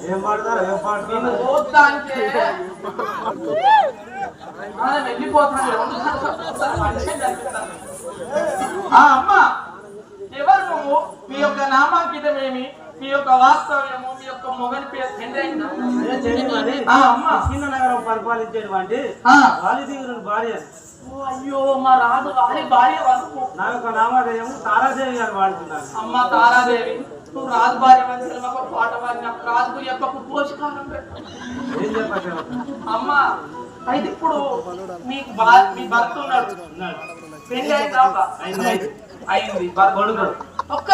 ఏం పాడతారు ఏం పాడతారు వెళ్ళిపోతాను అమ్మా ఎవరు నువ్వు మీ యొక్క నామాంకితమేమి మీ యొక్క వాస్తవ్యము మీ యొక్క మొగని పేరు చిన్న నగరం పరిపాలించేటువంటి వాలిదీవుని భార్య. అయ్యో మా రాజు వారి భార్య వరకు నా యొక్క నామధేయం తారాదేవి గారు వాడుతున్నారు. అమ్మ తారాదేవి నువ్వు రాజు భార్య మంచి పాట పాడిన రాజు యొక్క పోషకారం ఏం చెప్పారు అమ్మ. అయితే ఇప్పుడు మీకు మీ భర్త ఉన్నాడు పెళ్లి అయింది. భర్త ఒక్క